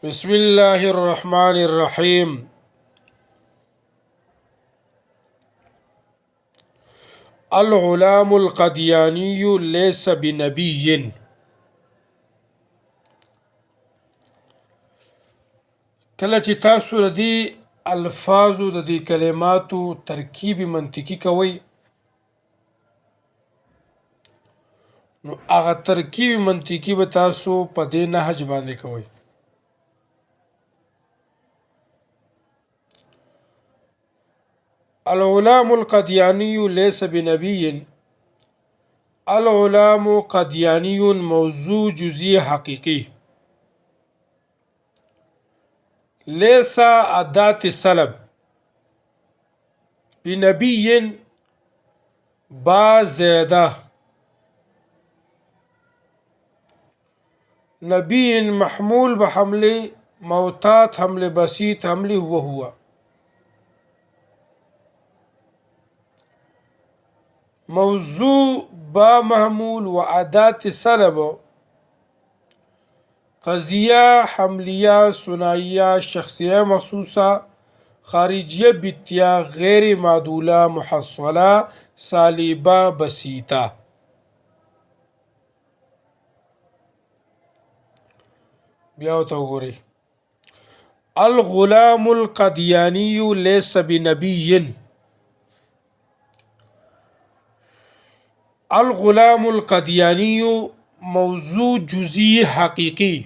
بسم الله الرحمن الرحيم. الغلام القدياني ليس بنبي. کله چې تاسو د دې الفاظو د دې کلماتو ترکیب منطقي کوئ نو هغه ترکیب منطقي به تاسو په دې نهج باندې کوئ. الغلام القدياني ليس بنبي. الغلام قدياني موضوع جزئي حقيقي. ليس أداة السلب. بنبي با زيادة. نبي محمول بحمل موتات حمل بسيط حمل هو موضوع با محمول وأداة السلب قضية حملية ثنائية شخصية مخصوصة خارجية بتيا غير معدولة محصلة سالبة بسيطة. بیا ته وګورئ. الغلام القدياني ليس بنبي. الغلام القدياني موضوع جزئي حقيقي.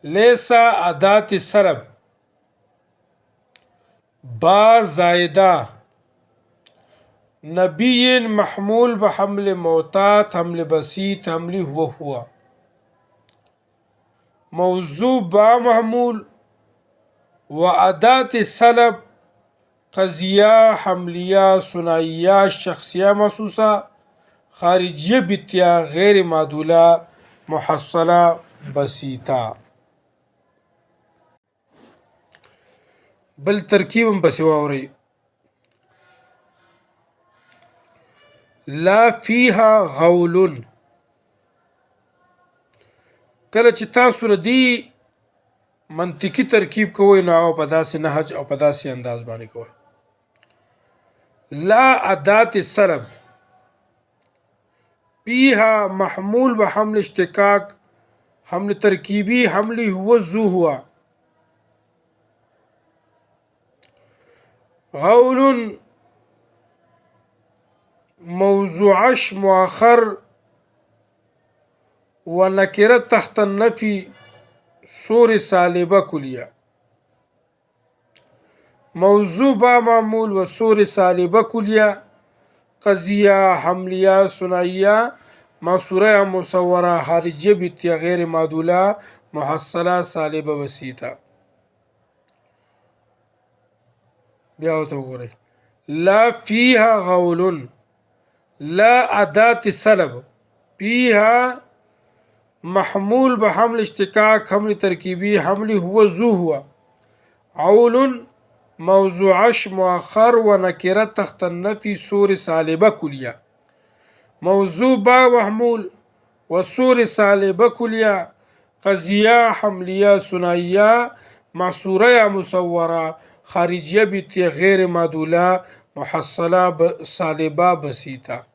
ليس أداة السلب با زائدة. نبي محمول بحمل موتات حمل بسيط حمل هو موضوع با محمول وأداة السلب قضية حملية ثنائية شخصية مخصوصة خارجية بتيا غير معدولة محصلة بسيطة. بل ترکیب پسې واورئ. لا فيها غول. کله چې تاسو د دې منطقي ترکیب کوئ نو هغه په داسې نهج او په داسې انداز باندې کوئ. لا أداة السلب فيها محمول بحمل اشتقاق حمل ترکیبی حمل هو هو غول موضوعش مؤخر ونكرة تحت النفي صور سالبة كلية. موضوع با معمول وصور سالبة كلية قضية حملية ثنائية مصورة مصورة خارجية بتيا غير معدولة محصلة سالبة بسيطة. بیا ورته وګورئ. لا فيها غول. لا أداة السلب فيها محمول بحمل اشتقاق حمل تركيبي حمل هو عول موضوعش مؤخر ونكرة تحت النفي صور سالبة كلية. موضوع با محمول وصور سالبة كلية قضية حملية ثنائية معصورة مصورة خارجية بتي غير معدولة محصلة سالبة بسيطة.